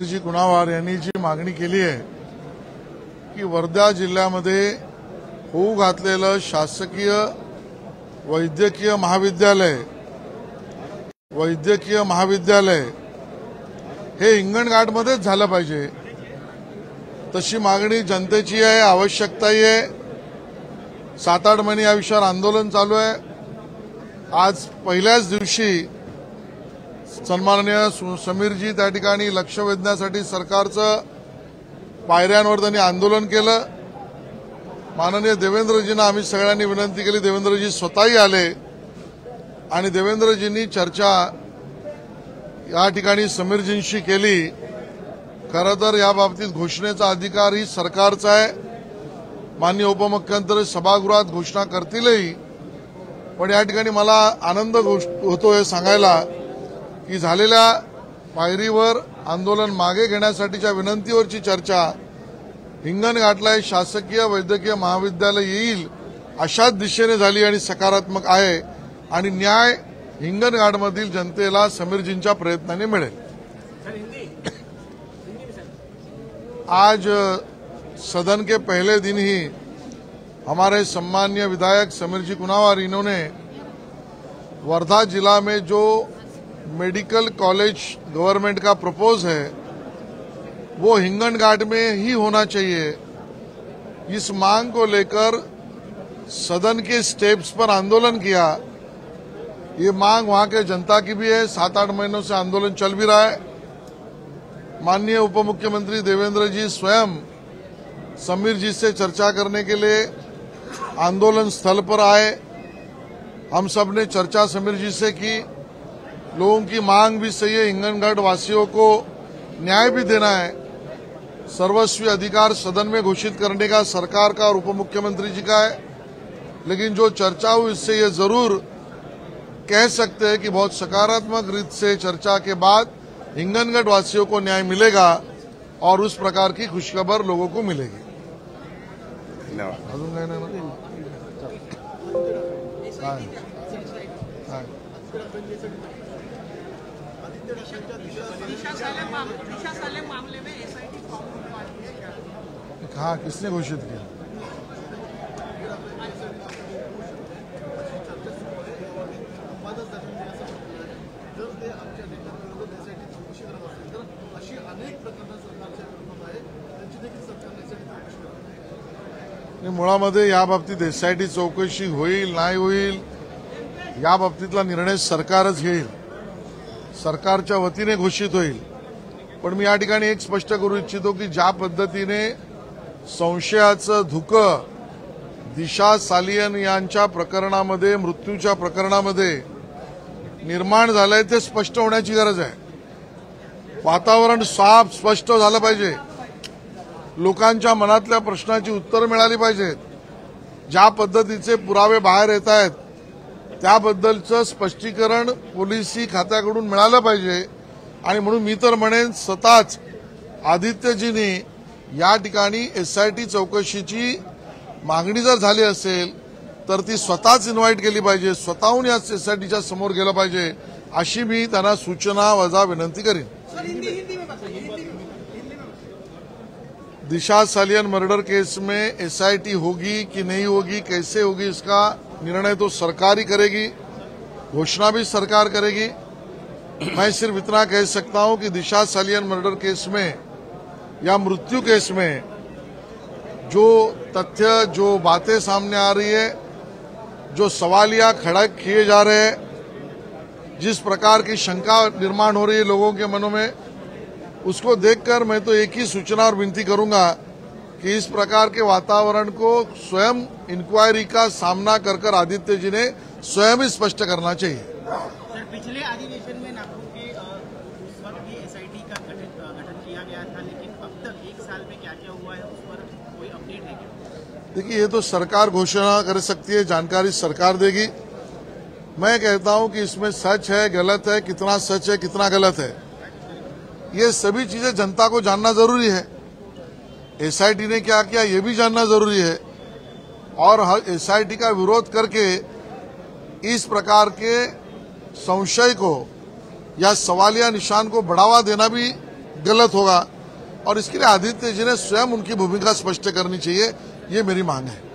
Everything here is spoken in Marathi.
जी कुणावार यांनी जी मागणी केली आहे की वर्धा जिल्ह्यामध्ये होऊ घातलेलं शासकीय वैद्यकीय महाविद्यालय हे हिंगणघाटमध्येच झालं पाहिजे, तशी मागणी जनतेची आहे, आवश्यकताही आहे। 7-8 महिने या विषयावर आंदोलन चालू आहे। आज पहिल्याच दिवशी सन्माननीय समीरजी त्या ठिकाणी लक्ष वेधण्यासाठी सरकारचं पायऱ्यांवर त्यांनी आंदोलन केलं। माननीय देवेंद्रजींना आम्ही सगळ्यांनी विनंती केली, देवेंद्रजी स्वतःही आले आणि देवेंद्रजींनी चर्चा या ठिकाणी समीरजींशी केली। खरं तर या बाबतीत घोषणेचा अधिकार ही सरकारचा आहे। माननीय उपमुख्यमंत्री सभागृहात घोषणा करतीलही, पण या ठिकाणी मला आनंद होतोय सांगायला की झालेल्या पायरीवर आंदोलन मागे घेण्यासाठीच्या विनंतीवरची चर्चा हिंगणघाटला शासकीय वैद्यकीय महाविद्यालय येईल अशाच दिशेने झाली आणि सकारात्मक आहे आणि न्याय हिंगणघाटमधील जनतेला समीरजींच्या प्रयत्नाने मिळेल। आज सदन के पहले दिन ही हमारे सम्माननीय विधायक समीरजी कुणावार इन्होंने वर्धा जिला में जो मेडिकल कॉलेज गवर्नमेंट का प्रपोज है वो हिंगणघाट में ही होना चाहिए, इस मांग को लेकर सदन के स्टेप्स पर आंदोलन किया। ये मांग वहां के जनता की भी है, 7-8 महीनों से आंदोलन चल भी रहा है। माननीय उपमुख्यमंत्री देवेंद्र जी स्वयं समीर जी से चर्चा करने के लिए आंदोलन स्थल पर आए। हम सब ने चर्चा समीर जी से की। लोगों की मांग भी सही है, हिंगणघाट वासियों को न्याय भी देना है। सर्वस्वी अधिकार सदन में घोषित करने का सरकार का और उपमुख्यमंत्री जी का है, लेकिन जो चर्चा हुई इससे ये जरूर कह सकते हैं कि बहुत सकारात्मक रीत से चर्चा के बाद हिंगणघाट वासियों को न्याय मिलेगा और उस प्रकार की खुशखबर लोगों को मिलेगी। हाँ, किसने घोषित किया? मुळामध्ये या बाबतीत एसआयटी चौकशी होईल नाही होईल या बाबतीतला निर्णय सरकारच घेईल, सरकारच्या वतीने घोषित होईल। पण मी या ठिकाणी एक स्पष्ट करू इच्छितो की ज्या पद्धतीने संशयाचं धुकं दिशा सालियन यांच्या प्रकरणामध्ये, मृत्यूच्या प्रकरणामध्ये निर्माण झालंय ते स्पष्ट होण्याची गरज आहे। वातावरण साफ स्पष्ट झालं पाहिजे, लोकांच्या मनातल्या प्रश्नाची उत्तर मिळाली पाहिजेत। ज्या पद्धतीचे पुरावे बाहेर येत आहेत त्याबद्दलचं स्पष्टीकरण पोलिसी खात्याकडून मिळालं पाहिजे आणि म्हणून मी तर म्हणेन स्वतःच आदित्यजींनी या ठिकाणी एसआयटी चौकशीची मागणी जर झाली असेल तर ती स्वतःच इन्व्हाइट केली पाहिजे, स्वतःहून या एसआयटीच्या समोर गेलं पाहिजे अशी मी त्यांना सूचना वजा विनंती करेन। दिशा सालियन मर्डर केस में एसआईटी होगी कि नहीं होगी, कैसे होगी, इसका निर्णय तो सरकार ही करेगी, घोषणा भी सरकार करेगी। मैं सिर्फ इतना कह सकता हूं कि दिशा सालियन मर्डर केस में या मृत्यु केस में जो तथ्य, जो बातें सामने आ रही है, जो सवालिया खड़ा किए जा रहे हैं, जिस प्रकार की शंका निर्माण हो रही है लोगों के मनों में, उसको देखकर मैं तो एक ही सूचना और विनती करूंगा कि इस प्रकार के वातावरण को स्वयं इंक्वायरी का सामना कर आदित्य जी ने स्वयं ही स्पष्ट करना चाहिए। सर, पिछले अधिवेशन में नागपुर के उस वक्त भी एसआईटी का गठन किया गया था, लेकिन अब तक 1 साल में क्या क्या हुआ है उस पर कोई अपडेट है क्या? देखिए, ये तो सरकार घोषणा कर सकती है, जानकारी सरकार देगी। मैं कहता हूं कि इसमें सच है, गलत है, कितना सच है, कितना गलत है, ये सभी चीजें जनता को जानना जरूरी है। एसआईटी ने क्या किया ये भी जानना जरूरी है और एसआईटी का विरोध करके इस प्रकार के संशय को या सवालिया निशान को बढ़ावा देना भी गलत होगा और इसके लिए आदित्य जी ने स्वयं उनकी भूमिका स्पष्ट करनी चाहिए, ये मेरी मांग है।